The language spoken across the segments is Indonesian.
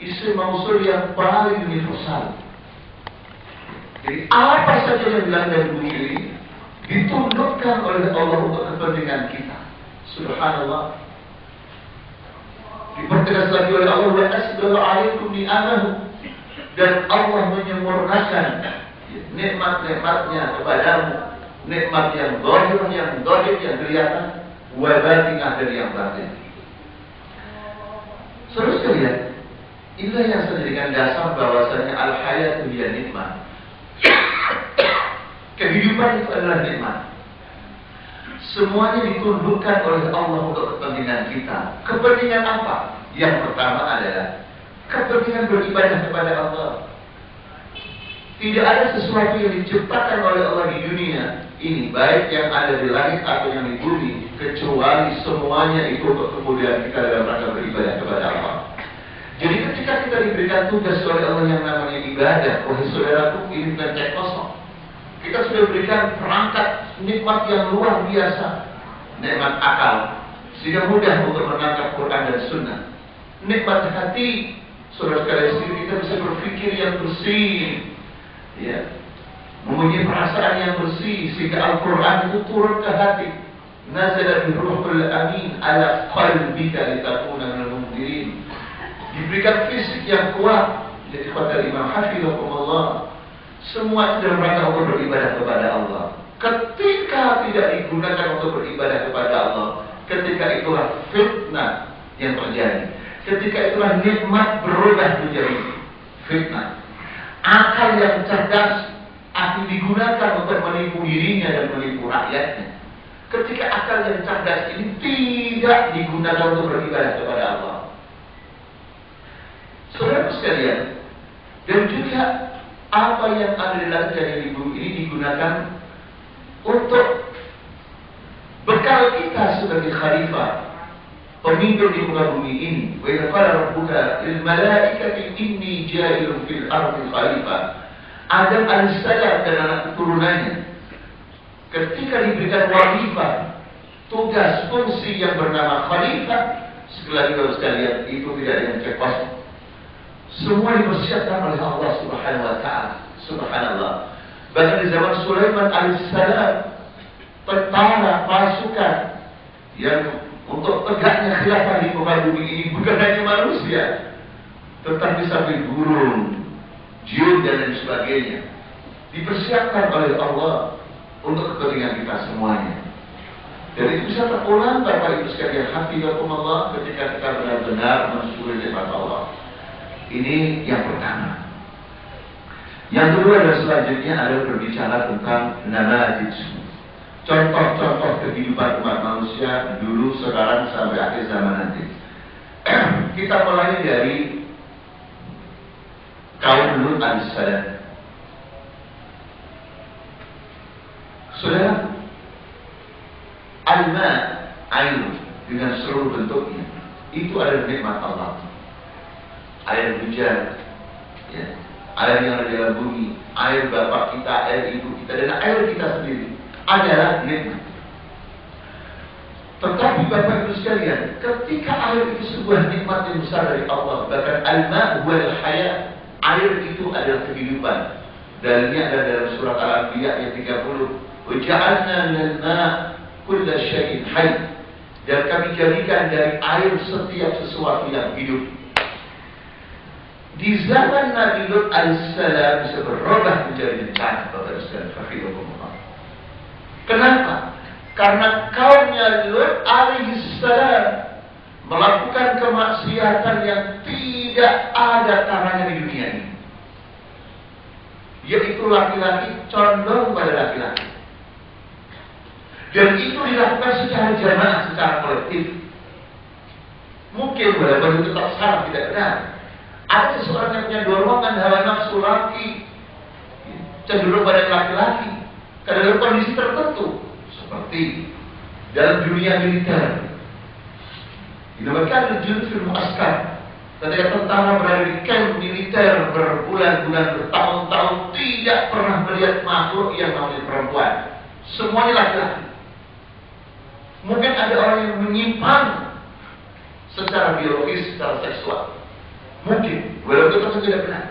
isim mausul yang paling universal. Jadi apa saja yang bilang dari bumi ini ditundukkan oleh Allah untuk kepentingan kita. Subhanallah. Dipertegas lagi oleh Allah, wa asbagha 'alaikum ni'amahu, dan Allah menyempurnakan nikmat-nikmatnya kepadamu, nikmat yang zahir, yang kelihatan, wa batinah, dari yang batin. Terus lihat, inilah yang saya jadikan dasar bahwasanya al-hayatu hiya nikmat. Kehidupan itu adalah nikmat. Semuanya ditundukkan oleh Allah untuk kepentingan kita. Kepentingan apa? Yang pertama adalah kepentingan beribadah kepada Allah. Tidak ada sesuatu yang diciptakan oleh Allah di dunia ini, baik yang ada di langit atau yang di bumi, kecuali semuanya itu untuk kemudian kita dalam rangka beribadah kepada Allah. Jadi ketika kita diberikan tugas oleh Allah yang namanya ibadah, wahai saudaraku, ini bukan cek kosong. Kita sudah berikan perangkat nikmat yang luar biasa, nikmat akal, sehingga mudah untuk menangkap Quran dan Sunnah. Nikmat hati, saudara sekalian, kita bisa berpikir yang bersih, ya, mempunyai perasaan yang bersih, sehingga Al-Quran itu turun ke hati. Nazala bi ruhul amin ala qalbika litakuna minal munzirin. Diberikan fisik yang kuat. Jadi kata Imam Hafizahullah, semua itu dalam rangka untuk beribadah kepada Allah. Ketika tidak digunakan untuk beribadah kepada Allah, ketika itulah fitnah yang terjadi. Ketika itulah nikmat berubah menjadi fitnah. Akal yang cerdas akan digunakan untuk menipu dirinya dan menipu rakyatnya. Ketika akal yang cerdas ini tidak digunakan untuk beribadah kepada Allah. Saudara sekalian, dan juga apa yang ada di langit dan di bumi ini digunakan untuk bekal kita sebagai khalifah, pemimpin di muka bumi ini. Wa idza qala rabbuka lil malaikati inni ja'ilun fil ardi khalifah. Adam alaihissalam dan anak keturunannya ketika diberikan wazifah, tugas, fungsi yang bernama khalifah, sekali lagi sekalian, itu tidak dengan cek kosong. Semua dipersiapkan oleh Allah Subhanahu wa ta'ala. Subhanallah. Bahkan di zaman Sulaiman alaihissalam, tentara pasukan yang untuk tegaknya khilafah di muka bumi ini bukan hanya manusia, tetapi sampai burung, jin dan lain sebagainya, dipersiapkan oleh Allah untuk kepentingan kita semuanya. Dan itu bisa terulang Bapak Ibu sekalian, hafizahumullah, ketika kita benar-benar mensyukuri nikmat Allah. Ini yang pertama. Yang kedua dan selanjutnya adalah berbicara tentang namadzij, contoh-contoh kehidupan umat manusia dulu, sekarang, sampai akhir zaman nanti. Kita mulai dari kaum Lut alaihissalam. Saudara, alma, air dengan seluruh bentuknya itu adalah nikmat Allah. Air hujan, ya, air yang ada di dalam bumi, air bapak kita, air ibu kita, dan air kita sendiri adalah nikmat. Tetapi Bapak Ibu sekalian, ketika air itu sebuah nikmat yang besar dari Allah, bahkan al-ma' wal haya, air itu adalah kehidupan. Dalilnya ada dalam surat Al-Anbiya ayat 30. Wa ja'alna minal ma' kulla syai'in hayy. Dan kami jadikan dari air setiap sesuatu yang hidup. Di zaman Nabi Lut alaihissalam bisa berubah menjadi bencana, Bapak Ibu sekalian. Kenapa? Karena kaumnya Lut alaihissalam melakukan kemaksiatan yang tidak ada caranya di dunia ini, yaitu laki-laki condong pada laki-laki, dan itu dilakukan secara jamaah, secara kolektif. Mungkin walaupun itu tetap salah, tidak benar. Ada seseorang yang punya dorongan hawa nafsu laki, cenderung pada laki-laki, karena dalam kondisi tertentu, seperti dalam dunia militer. Dinamakan jundul muaskar. Ketika tentara berada di kamp militer berbulan-bulan, bertahun-tahun, tidak pernah melihat makhluk yang namanya perempuan. Semuanya laki-laki. Mungkin ada orang yang menyimpang secara biologis, secara seksual. Mungkin, walaupun itu tidak benar.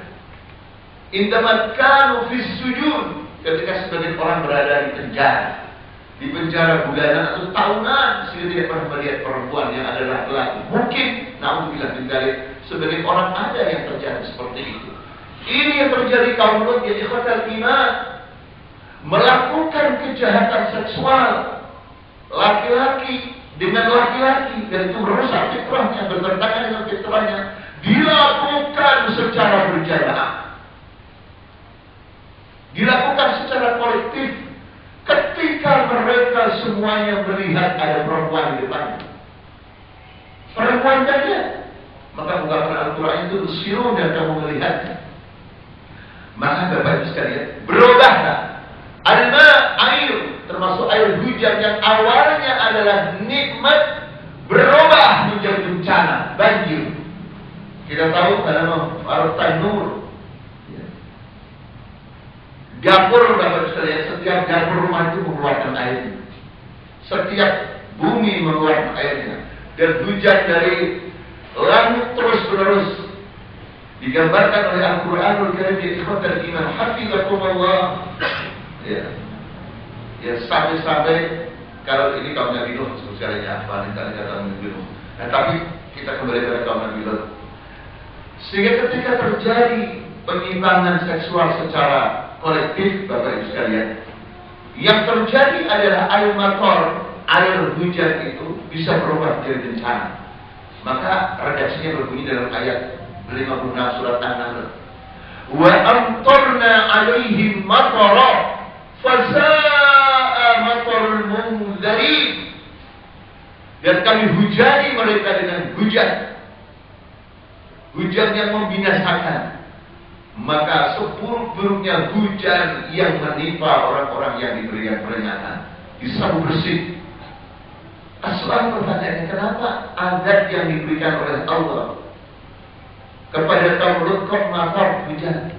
Indama kanu fis sujud, ketika sebagian orang berada di penjara bulanan atau tahunan, sehingga tidak pernah melihat perempuan yang adalah laki-laki. Mungkin, namun bila tinggal sebagian orang ada yang terjadi seperti itu. Ini yang terjadi kaum Lut yang ikhwatal iman, melakukan kejahatan seksual laki-laki dengan laki-laki, dan itu merusak fitrahnya, bertentangan dengan fitrahnya, dilakukan secara berjamaah, dilakukan secara kolektif. Ketika mereka semuanya melihat ada perempuan di depannya, perempuan saja, maka ungkapan Al-Quran itu siru dan kamu melihatnya. Maka Bapak Ibu sekalian, berubahlah alma, air, termasuk air hujan yang awalnya adalah nikmat, berubah menjadi bencana, banjir. Kita tahu dalam Ar-Tanur, dapur Bapak sekalian, setiap dapur rumah itu mengeluarkan air. Setiap bumi mengeluarkan airnya. Dan hujan dari langit terus menerus. Digambarkan oleh Al-Quranul Karim di ikhwatal iman, hafizakumullah. Ya, sampai-sampai kalau ini kaum Nabi Nuh sebenarnya apa nih kata Nabi Nuh. Nah, tapi kita kembali pada kaum Nabi Nuh. Sehingga ketika terjadi penyimpangan seksual secara kolektif, Bapak Ibu sekalian, yang terjadi adalah air mator, air hujan itu bisa berubah menjadi bencana. Maka redaksinya berbunyi dalam ayat 56 surat An-Nahl. Wa amtarna 'alaihim matara fasa'a matarul munzirin. Dan kami hujani mereka dengan hujan. Hujan yang membinasakan. Maka seburuk-buruknya hujan yang menimpa orang-orang yang diberikan peringatan, disapu bersih. Asal pertanyaannya, kenapa azab yang diberikan oleh Allah kepada kaum Lut kok matar hujan?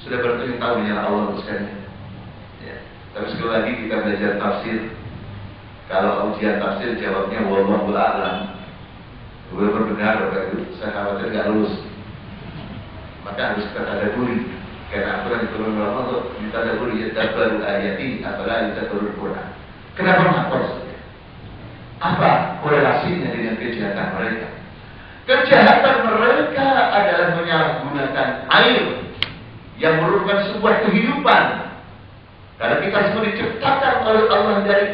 Sudah bertahun-tahun ya Allah sekalian. Ya. Tapi sekali lagi kita belajar tafsir. Kalau ujian tafsir jawabnya wallahu a'lam. Walaupun benar, saya khawatir nggak lulus. Maka harus kita tadabburi, karena aturan diturunkan oleh Allah untuk ditadabburi, yatadabbaru ayati, apalagi yatadabbarul Quran. Kenapa matos? Apa korelasinya dengan kejahatan mereka? Kejahatan mereka adalah menyalahgunakan air yang merupakan sebuah kehidupan. Karena kita semua diciptakan oleh Allah dari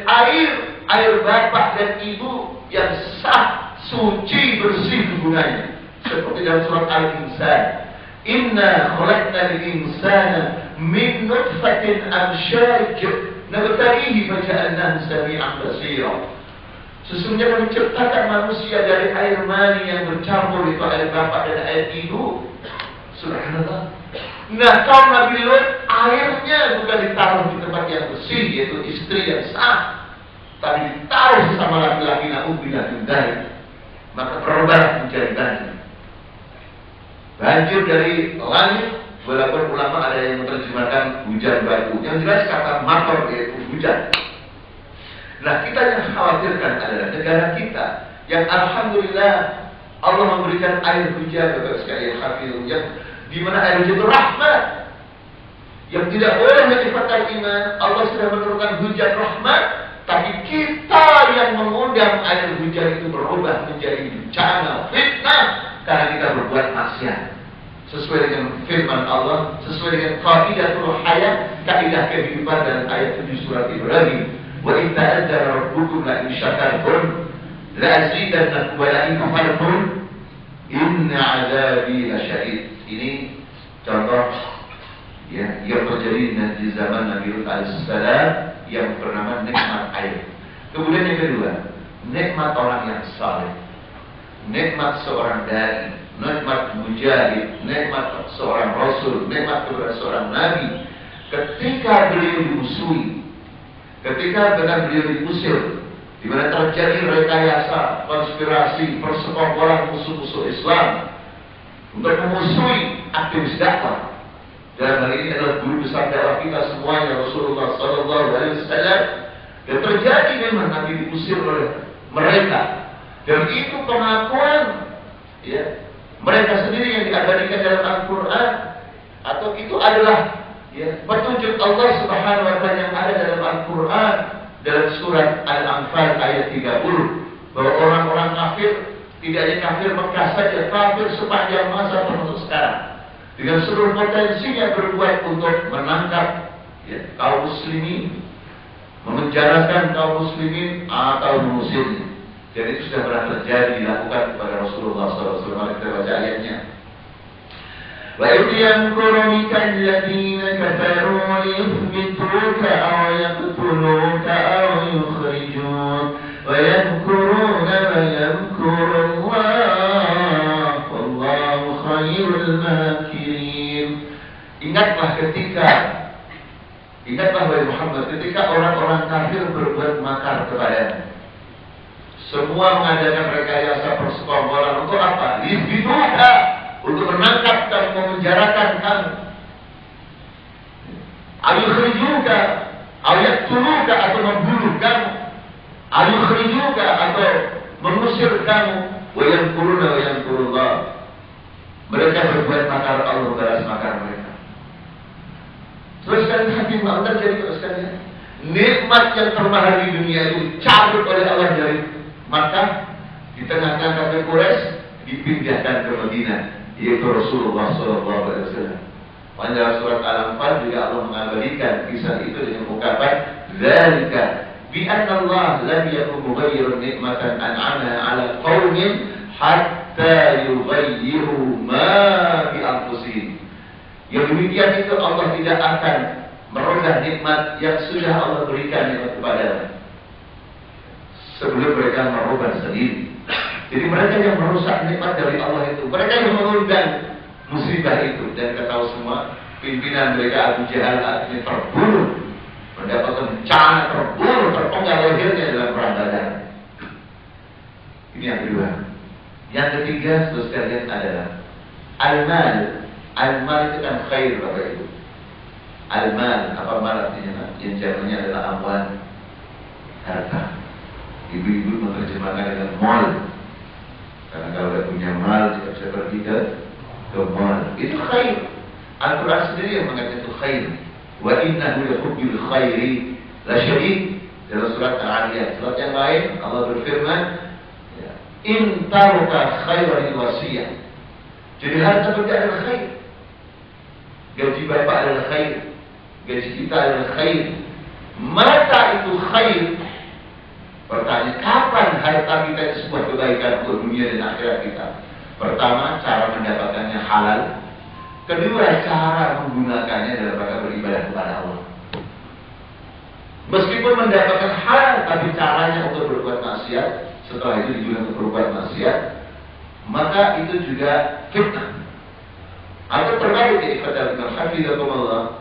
air bapak dan ibu yang sah, suci, bersih gunanya. Seperti dalam surat Al-Insan. Inna khalaqnal insana min nutfatin amsyaj nabtalihi faja'alnahu sami'an basira. Sesungguhnya kami menciptakan manusia dari air mani yang bercampur itu air bapak dan air ibu. Subhanallah. Nah, kaum Nabi Lut, airnya bukan ditaruh di tempat yang bersih, yaitu istri yang sah, tapi ditaruh sesama laki-laki, na'udzubillah min dzalik. Maka berubah menjadi banjir. Banjir dari langit, walaupun ulama ada yang menerjemahkan hujan batu. Yang jelas kata mator yaitu hujan. Nah, kita yang khawatirkan adalah negara kita yang alhamdulillah Allah memberikan air hujan, Bapak sekalian hafizun, yang di mana air hujan itu rahmat. Yang tidak boleh menyifatkan iman, Allah sudah menurunkan hujan rahmat, tapi kita yang mengundang air hujan itu berubah menjadi bencana, fitnah, karena kita berbuat maksiat. Sesuai dengan firman Allah, sesuai dengan qaidatul hayat, kaidah kehidupan dalam ayat 7 surat Ibrahim. Wa in ta'azzara rabbukum la in syakartum la azidannakum wa la in kafartum inna 'adzabi lasyadid. Ini contoh ya yang terjadi di zaman Nabi Lut alaihissalam yang bernama nikmat air. Kemudian yang kedua, nikmat orang yang saleh, nikmat seorang dai, nikmat mujahid, nikmat seorang rasul, nikmat kepada seorang nabi. Ketika beliau dimusuhi, ketika benar beliau diusir, di mana terjadi rekayasa, konspirasi, persekongkolan musuh-musuh Islam untuk memusuhi aktivis dakwah. Dalam hal ini adalah guru besar dakwah kita semuanya, Rasulullah Sallallahu Alaihi Wasallam. Dan terjadi memang Nabi diusir oleh mereka. Dan itu pengakuan, ya, mereka sendiri yang diabadikan dalam Al-Quran, atau itu adalah petunjuk Allah Subhanahu wa Ta'ala yang ada dalam Al-Quran, dalam surat Al-Anfal ayat 30, bahwa orang-orang kafir tidak hanya kafir Mekah saja, kafir sepanjang masa termasuk sekarang, dengan seluruh potensinya berbuat untuk menangkap kaum muslimin, memenjarakan kaum muslimin atau mengusirnya. Dan itu sudah pernah terjadi dilakukan kepada Rasulullah SAW. Mari kita baca ayatnya. Wa idh yamkuru bika alladziina kafaru liyuthbituka aw yaqtuluka aw yukhrijuka wa yamkuruna wa yamkuru Allah wallahu khairul makirin. Ingatlah wahai Muhammad ketika orang-orang kafir berbuat makar kepadamu. Semua mengadakan rekayasa persekongkolan untuk apa? Liyuthbituka, untuk menangkap kamu, memenjarakan kamu. Aw yukhrijuka, aw yaqtuluka, atau membunuh kamu. Aw yukhrijuka, atau mengusir kamu. Wa yamkuruna wa yamkurullah. Mereka berbuat makar, Allah balas makar mereka. Terus sekalian hati Allah jadi sekalian, nikmat yang termahal di dunia itu cabut oleh Allah dari Makkah, di tengah-tengah kafir Quraisy, dipindahkan ke Madinah, yaitu Rasulullah SAW. Pada surat Al-Anfal juga Allah mengabadikan kisah itu dengan ungkapan dzalika bi anna Allah lam yakun mughayyiran ni'matan an'amaha 'ala qaumin hatta yughayyiru ma bi anfusihim. Yang demikian itu Allah tidak akan merubah nikmat yang sudah Allah berikan kepada sebelum mereka merubah sendiri. Jadi mereka yang merusak nikmat dari Allah itu, mereka yang mengundang musibah itu. Dan kita tahu semua pimpinan mereka Abu Jahal akhirnya terbunuh, mendapatkan bencana, terbunuh, terpenggal lehernya dalam perang Badar. Ini yang kedua. Yang ketiga, saudara sekalian, adalah al-mal. Al-mal itu kan khair, Bapak Ibu. Al-mal, apa mal artinya? Yang jamannya adalah amwal, harta. Ibu-ibu menerjemahkan dengan mal, karena kalau tidak punya mal tidak bisa pergi ke mal. Itu khair. Al-Quran sendiri yang mengatakan itu khair. Wa innahu lahubbil khairi lasyadid. Dalam surat Al-Adiyat. Surat yang lain Allah berfirman, in taruka khairan wasiyah. Jadi harta benda adalah khair. Gaji bapak adalah khair. Gaji kita adalah khair. Mata itu khair. Pertanyaan, kapan harta kita itu sebuah kebaikan untuk dunia dan akhirat kita? Pertama, cara mendapatkannya halal. Kedua, cara menggunakannya dalam rangka beribadah kepada Allah. Meskipun mendapatkan halal, tapi caranya untuk berbuat maksiat, setelah itu digunakan untuk berbuat maksiat, maka itu juga fitnah. Atau terbalik ya, Allah.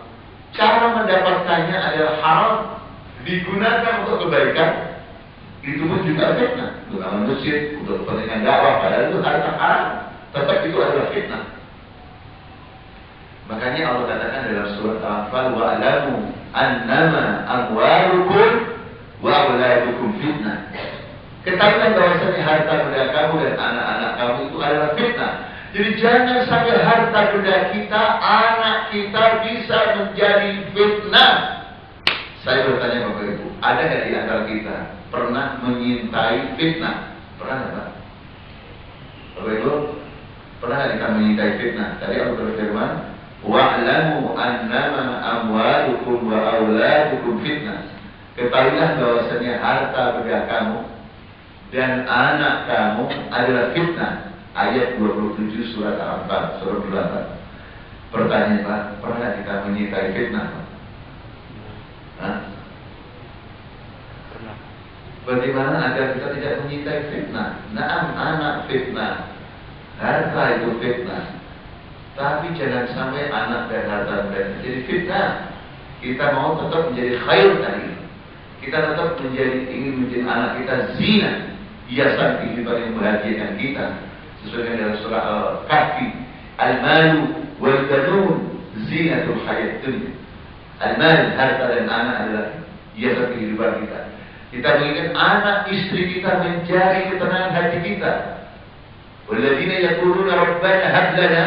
Cara mendapatkannya adalah haram, digunakan untuk kebaikan, itu pun juga fitnah. Untuk amal masjid, untuk kepentingan dakwah, padahal itu harta haram, tetap itu adalah fitnah. Makanya Allah katakan dalam surat Al-Anfal, wa'alamu annama amwalukum wa auladukum fitnah. Ketahuilah bahwasanya harta benda kamu dan anak-anak kamu itu adalah fitnah. Jadi jangan sampai harta benda kita, anak kita bisa menjadi fitnah. Saya bertanya Bapak Ibu, ada nggak di antara kita pernah menyintai fitnah? Pernah nggak Pak? Bapak Ibu, pernah nggak kita menyintai fitnah? Tadi aku berfirman, wa'lamu annama amwalukum wa auladukum fitnah. Ketahuilah bahwasanya harta benda kamu dan anak kamu adalah fitnah. Ayat 27 surat Al-Anfal, surat 8. Pertanyaan Pak, pernah kita menyintai fitnah? Hah? Pernah. Bagaimana agar kita tidak menyintai fitnah? Naam, anak fitnah, harta itu fitnah. Tapi jangan sampai anak dan harta menjadi fitnah. Kita mau tetap menjadi khair tadi. Kita tetap ingin menjadi anak kita zina, hiasan kehidupan yang membahagiakan kita. Sesuai dengan surah Al-Kahfi, al-malu wal banun zinatul hayat dunya. Al-mal, harta dan anak adalah hiasan kehidupan kita. Kita menginginkan anak istri kita menjadi ketenangan hati kita. Walladzina yaquluna rabbana hab lana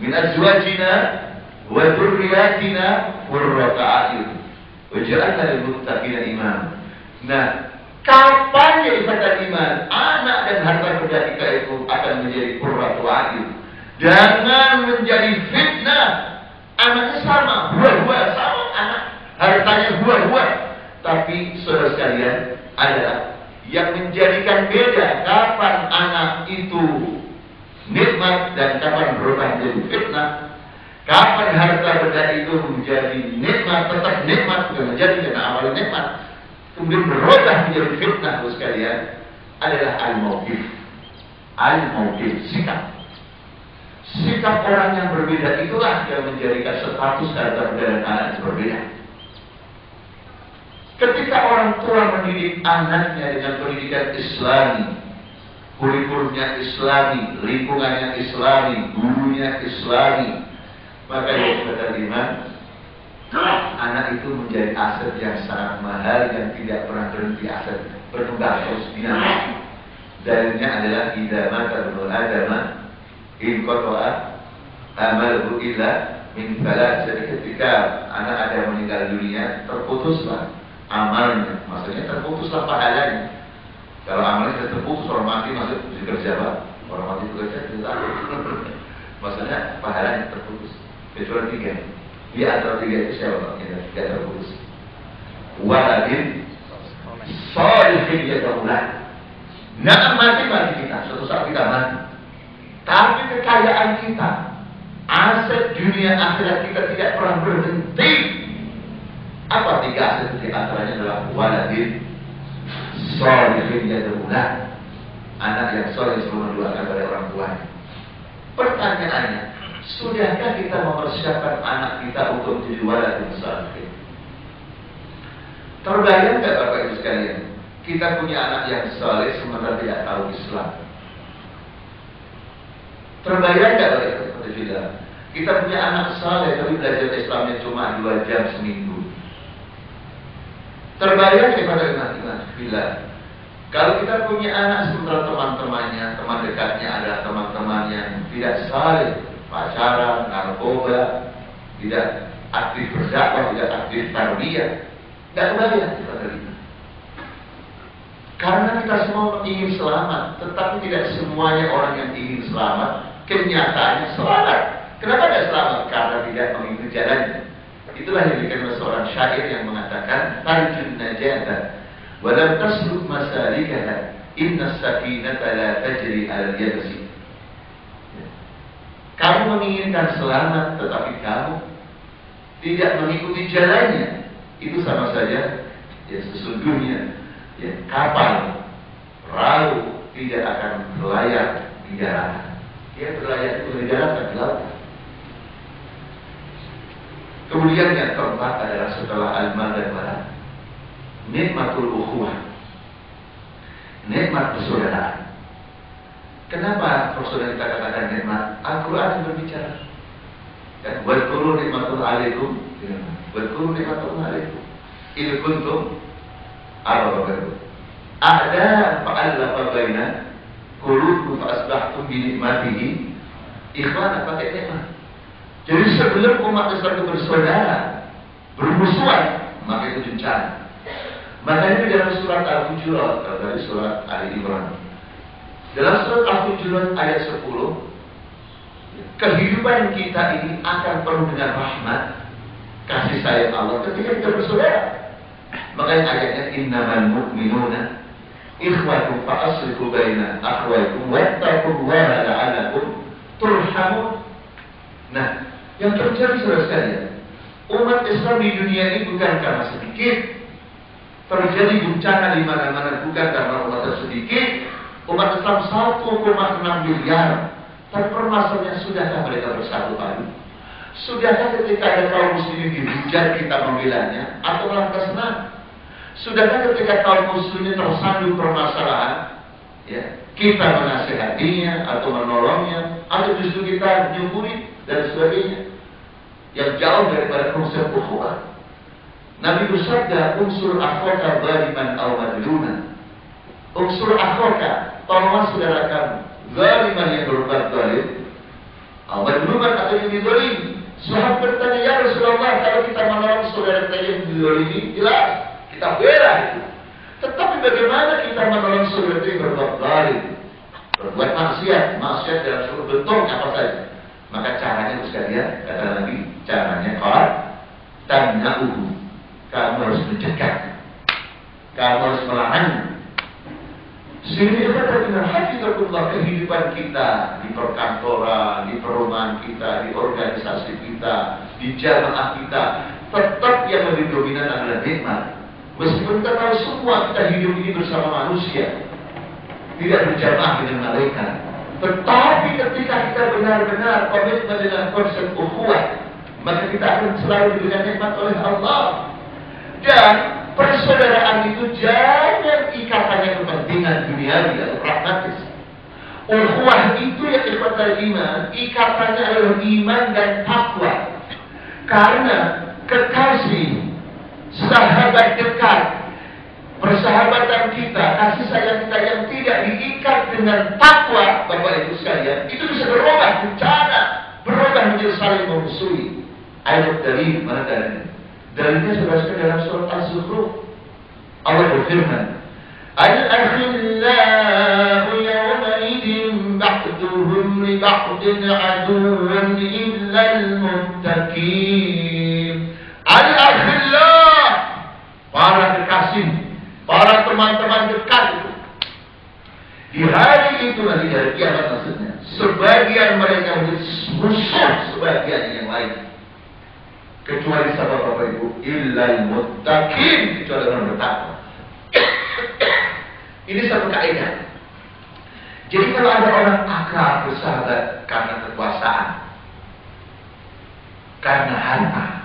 min azwajina wa dhurriyyatina qurrata a'yun waj'alna lil muttaqina imama. Nah, kapan ya ibadah iman? Anak dan harta benda kita itu akan menjadi qurratu a'yun. Jangan menjadi fitnah. Anaknya sama, buah-buah sama anak, hartanya buah-buah. Tapi saudara sekalian, adalah yang menjadikan beda kapan anak itu nikmat dan kapan berubah menjadi fitnah. Kapan harta benda itu menjadi nikmat, tetap nikmat, bukan menjadi karena awalnya nikmat, kemudian berubah menjadi fitnah, saudara sekalian, adalah al-mauqif. Al-mauqif, sikap. Sikap orang yang berbeda itulah yang menjadikan status harta benda dan anak berbeda. Ketika orang tua mendidik anaknya dengan pendidikan Islami, kurikulumnya Islami, lingkungannya Islami, gurunya Islami, maka yang berterima, anak itu menjadi aset yang sangat mahal yang tidak pernah berhenti, aset berkembang terus dinamik. Dalilnya adalah idza mata ibnu Adam in qata'a amaluhu illa min thalath. Jadi ketika anak ada meninggal dunia, terputuslah amalnya, maksudnya terputuslah pahalanya. Kalau amalnya sudah terputus, orang mati masuk bekerja, Pak. Orang mati bekerja tidak takut. Maksudnya pahalanya terputus. Kecuali 3. Di antara 3 itu siapa, Pak? Yang tidak terputus. Waladin sholihin yad'ulah. Nah, mati kita, suatu saat kita mati. Tapi kekayaan kita, aset dunia akhirat kita tidak pernah berhenti. Apa 3 aset di antaranya adalah waladin sholihin yad'ulah, anak yang soleh selalu mendoakan pada orang tuanya. Pertanyaannya, sudahkah kita mempersiapkan anak kita untuk menjadi waladin sholihin? Terbayang nggak Bapak Ibu sekalian, kita punya anak yang soleh sementara tidak tahu Islam? Terbayang nggak Bapak Ibu? Kita punya anak soleh tapi belajar Islamnya cuma 2 jam seminggu. Terbayang kepada iman bila kalau kita punya anak sementara teman-temannya, teman dekatnya adalah teman-teman yang tidak saleh, pacaran, narkoba, tidak aktif berdakwah, tidak aktif tarbiyah, tidak terbayang kepada kita. Karena kita semua ingin selamat, tetapi tidak semuanya orang yang ingin selamat kenyataannya selamat. Kenapa tidak selamat? Karena tidak mengikuti jalannya. Itulah yang dikenal seorang syair yang mengatakan tarjun najata wa lam tasluk masalikaha inna sakinata la tajri al-yabsi. Kamu menginginkan selamat tetapi kamu tidak mengikuti jalannya, itu sama saja ya sesungguhnya ya kapal perahu tidak akan berlayar di daratan. Dia berlayar itu di daratan, di lautan. Kemudian yang keempat adalah setelah al-mal dan barat, nikmatul ukhuwah, nikmat persaudaraan. Kenapa persaudaraan kita katakan nikmat? Al-Quran berbicara. Dan wadkuru nikmatul alaikum, wadkuru nikmatul alaikum, il kuntum apa baru? Ada fa'allafa baina qulubikum fa asbahtum bi nikmatihi ikhwana, pakai nikmat. Jadi sebelum umat Islam itu bersaudara, bermusuhan, maka itu bencana. Makanya di dalam surat Al-Hujurat, dari surat Ali Imran, dalam surat Al-Hujurat ayat 10, kehidupan kita ini akan penuh dengan rahmat, kasih sayang Allah ketika kita bersaudara. Makanya ayatnya innamal mu'minuna ikhwatu fa aslihu baina akhwaykum wattaqullaha la'allakum turhamun. Nah, yang terjadi saudara sekalian, umat Islam di dunia ini bukan karena sedikit, terjadi bencana di mana-mana bukan karena umat sedikit. Umat Islam 1,6 miliar. Tapi permasalahannya, sudahkah mereka bersatu padu? Sudahkah ketika ada kaum muslimin dihujat kita membelanya atau malah senang? Sudahkah ketika kaum muslimin tersandung permasalahan, ya, kita menasihatinya atau menolongnya, atau justru kita menyukuri dan sebagainya, yang jauh daripada konsep ukhuwah? Nabi bersabda, unsur akhaka zaliman aw madluman. Unsur akhaka, tolonglah saudara kamu, zaliman yang berbuat zalim, mazluman atau yang dizalimi. Sahabat bertanya, ya Rasulullah, kalau kita menolong saudara kita yang dizalimi, jelas kita bela itu. Tetapi bagaimana kita menolong saudara kita yang berbuat zalim, berbuat maksiat dalam seluruh bentuknya apa saja? Maka caranya sekalian, kata Nabi, caranya tamna'uhu, kamu harus mencegah, kamu harus melarang. Sehingga kita dengan hafizatullah kehidupan kita di perkantoran, di perumahan kita, di organisasi kita, di jamaah kita, tetap yang lebih dominan adalah nikmat. Meskipun kita tahu semua kita hidup ini bersama manusia, tidak berjamaah dengan malaikat, tetapi ketika kita benar-benar komitmen dengan konsep ukhuwah, maka kita akan selalu diberikan nikmat oleh Allah. Dan persaudaraan itu jangan ikatannya kepentingan duniawi atau pragmatis. Ukhuwah itu yang ikhwatal iman, ikatannya adalah iman dan takwa. Karena kekasih, sahabat dekat, persahabatan kita, kasih sayang kita yang tidak diikat dengan takwa, Bapak Ibu sekalian, itu bisa berubah bencana, berubah menjadi saling memusuhi. Ayat dari mana dalilnya? Dalilnya sudah dalam surat Az-Zukhruf. Allah berfirman, Al-akhillau yawmaidin ba'duhum li ba'din aduwwun illa al-muttaqin. Al-akhillau, para kekasih, para teman-teman dekat itu. Di hari itu nanti dari kiamat maksudnya, sebagian mereka menjadi musuh sebagian yang lain. Kecuali sahabat Bapak Ibu, illal muttaqin, kecuali orang bertakwa. Ini satu kaidah. Jadi kalau ada orang akrab bersahabat karena kekuasaan, karena harta,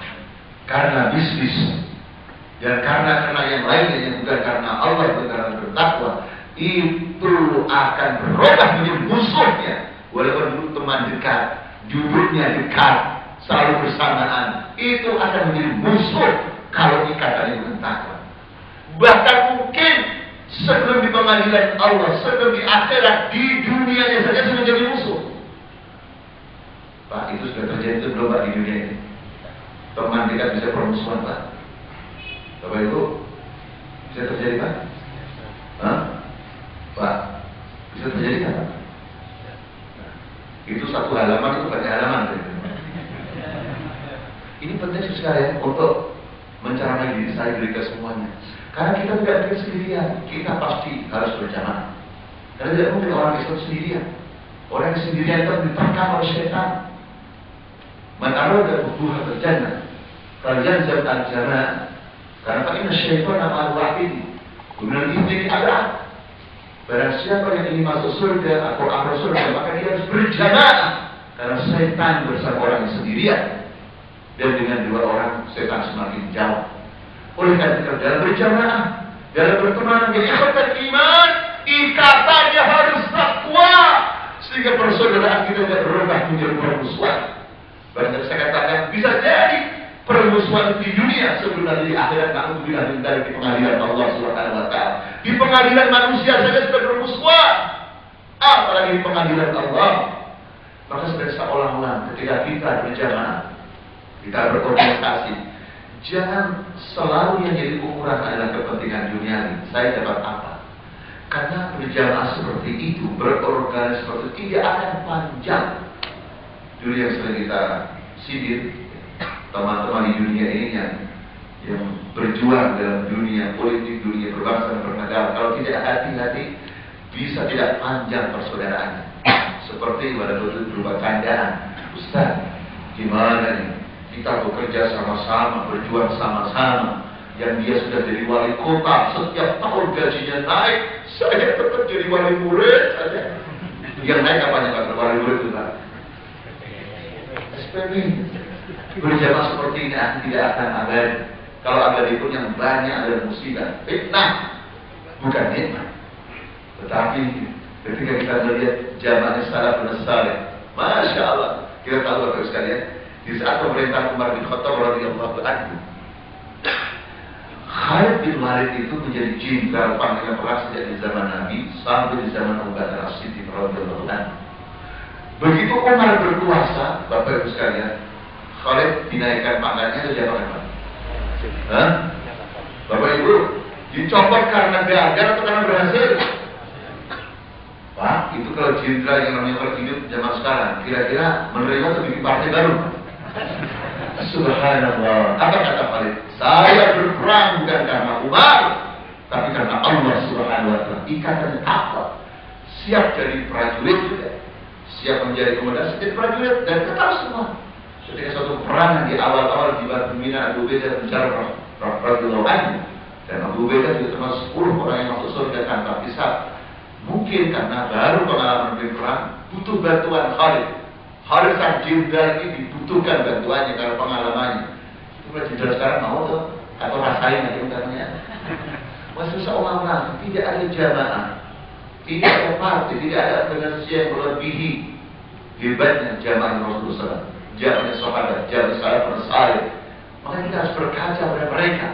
karena bisnis, dan karena yang lainnya yang bukan karena Allah, bukan karena bertakwa, itu akan berubah menjadi musuhnya. Walaupun dulu teman dekat, duduknya dekat, selalu bersamaan, itu akan menjadi musuh kalau ikatannya bukan takwa. Bahkan mungkin sebelum di pengadilan Allah, sebelum di akhirat, di dunianya saja sudah menjadi musuh. Pak, itu sudah terjadi itu belum Pak di dunia ini? Teman dekat bisa permusuhan Pak. Bapak Ibu, bisa terjadi Pak? Hah? Pak, bisa terjadi kan Pak? Itu satu halaman, itu banyak halaman. Ini penting sekali untuk menceramai diri saya, diri kita semuanya. Karena kita tidak mungkin sendirian, kita pasti harus berjamaah. Karena tidak mungkin orang Islam sendirian. Orang yang sendirian itu diterkam oleh syaitan. Man arada hubbuha al-jannah falyalzam al-jamaah. Karena inna syaitan ma'al wahid. Kemudian ini adalah barang siapa yang ingin masuk surga atau amal surga, maka dia harus berjamaah. Karena syaitan bersama orang yang sendirian. Dan dengan dua orang setan semakin jauh. Oleh karena itu dalam berjamaah, dalam berteman, jadi ikhwatan iman, ikatannya harus takwa, sehingga persaudaraan kita tidak berubah menjadi permusuhan. Banyak saya katakan bisa jadi permusuhan di dunia sebelum nanti di akhirat, na'udzubillah min dzalik, di pengadilan Allah Subhanahu wa taala. Di pengadilan manusia saja sudah bermusuhan, apalagi di pengadilan Allah. Maka sudah seolah-olah ketika kita berjamaah, kita berkomunikasi, jangan selalu yang jadi ukuran adalah kepentingan duniawi. Saya dapat apa? Karena berjamaah seperti itu, berorganisasi seperti itu, tidak akan panjang. Dulu yang sering kita sindir, teman-teman di dunia ini yang berjuang dalam dunia politik, dunia berbangsa dan bernegara, kalau tidak hati-hati, bisa tidak panjang persaudaraannya. Seperti pada waktu berupa candaan, Ustaz, gimana nih? Kita bekerja sama-sama, berjuang sama-sama. Yang dia sudah jadi wali kota, setiap tahun gajinya naik, saya tetap jadi wali murid saja. Yang naik apanya Pak? Wali murid itu Pak? SPP. Berjamaah seperti ini tidak akan abadi. Kalau abadi pun yang banyak adalah musibah, fitnah, bukan nikmat. Tetapi ketika kita melihat jamaahnya salafun saleh, Masya Allah, kita tahu Bapak sekalian, di saat pemerintah Umar bin Khattab radhiyallahu anhu, Khalid bin Walid itu menjadi jenderal panggilan perang sejak di zaman Nabi sampai di zaman Abu Bakar As-Siddiq radhiyallahu anhu. Begitu Umar berkuasa, Bapak Ibu sekalian, Khalid dinaikkan pangkatnya atau jabatan Pak? Hah? Bapak Ibu, dicopot karena gagal atau karena berhasil? Pak, itu kalau jenderal yang namanya Khalid hidup zaman sekarang, kira-kira menerima atau bikin partai baru? Subhanallah. Apa kata Khalid? Saya berperang bukan karena Umar, tapi karena Allah Subhanahu wa taala. Ikatannya apa? Siap jadi prajurit juga. Siap menjadi komandan jadi prajurit dan tetap semua. Ketika suatu perang di awal-awal di Batu Mina, Abu Ubaidah bicara radhiyallahu anhu, dan Abu Ubaidah juga termasuk 10 orang yang masuk surga tanpa hisab. Mungkin karena baru pengalaman berperang, butuh bantuan Khalid. Khalid sang jenderal ini dibutuhkan bantuannya karena pengalamannya. Itu jenderal sekarang mau tuh atau rasain aja utamanya. Masih seolah-olah tidak ada jamaah, tidak ada partai, tidak ada organisasi yang melebihi hebatnya jamaah Rasulullah SAW, jamaah sahabat, jamaah salafus saleh. Maka kita harus berkaca pada mereka.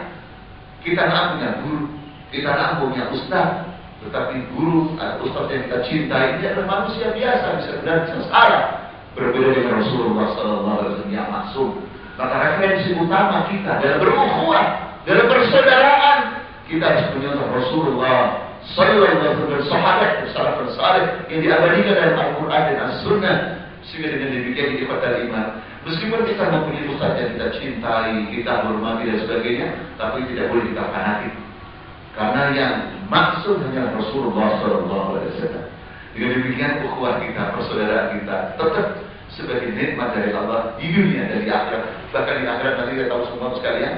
Kita tidak punya guru, kita tidak punya ustaz, tetapi guru atau ustaz yang kita cintai dia adalah manusia biasa, bisa benar, bisa salah. Berbeda dengan Rasulullah SAW yang maksum. Maka referensi utama kita dalam berukhuwah, dalam persaudaraan, kita harus menyontoh Rasulullah SAW dan sahabat salafus saleh yang diabadikan dalam Al-Quran dan As-Sunnah. Sehingga dengan demikian kita pada iman. Meskipun kita mempunyai ustaz yang kita cintai, kita hormati dan sebagainya, tapi tidak boleh kita fanatik. Karena yang maksud hanya Rasulullah SAW. Dengan demikian ukhuwah kita, persaudaraan kita tetap sebagai nikmat dari Allah di dunia dan di akhirat. Bahkan di akhirat nanti kita tahu semua sekalian,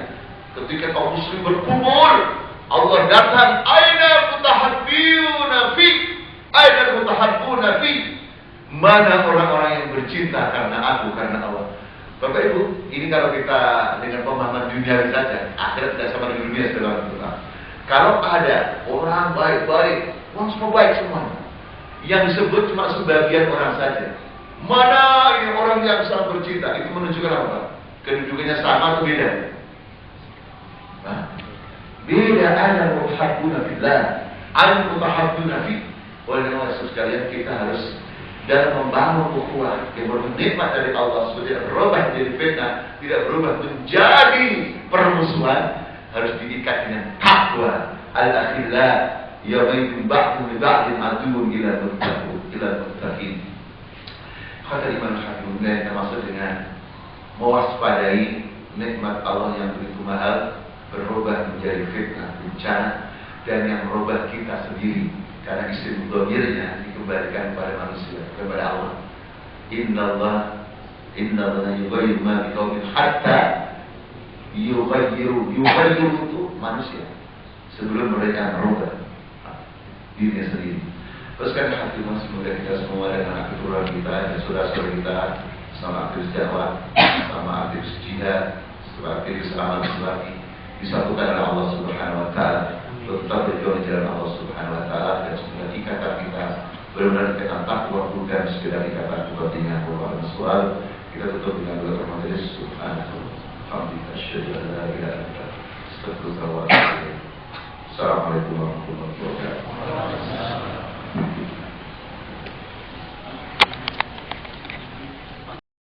ketika kaum muslim berkumpul, Allah datang, aina mutahabbuna fi, aina mutahabbuna fi. Mana orang-orang yang bercinta karena aku, karena Allah. Bapak Ibu, ini kalau kita dengan pemahaman dunia saja, akhirat tidak sama dengan dunia sekarang. Kalau ada orang baik-baik, orang semua baik semua. Yang disebut cuma sebagian orang saja. Mana ini orang yang sangat bercinta? Itu menunjukkan apa? Kedudukannya sama atau beda? Nah, beda. Ana mutahabbuna fillah, ana mutahabbuna fi. Oleh karena itu sekalian, kita harus dalam membangun ukhuwah yang bernikmat dari Allah, supaya tidak berubah menjadi fitnah, tidak berubah menjadi permusuhan, harus diikat dengan takwa. Al-akhillah yawmaidin ba'dun li ba'din aduwwun ila muttaqin. Kata Imam Syafi'i yang termasuk dengan mewaspadai nikmat Allah yang begitu mahal berubah menjadi fitnah, bencana, dan yang merubah kita sendiri karena isim dhahirnya dikembalikan kepada manusia, kepada Allah. Inna Allah yughayyiru ma biqaumin hatta yughayyiru itu manusia sebelum mereka merubah dirinya sendiri. Terus kan hati-hati, semoga kita semua dan anak keturunan kita dan saudara-saudara kita sama aktivis dakwah, sama aktivis jihad, sama aktivis amal Islami disatukan oleh Allah Subhanahu wa taala, tetap berjuang di jalan Allah Subhanahu wa taala, dan semoga ikatan kita benar-benar ikatan takwa, bukan sekedar ikatan kepentingan dan soal. Kita tutup dengan doa majelis. Subhanallah, asyhadu an la ilaha illa anta, astaghfiruka wa atubu ilaik. Assalamualaikum warahmatullahi wabarakatuh.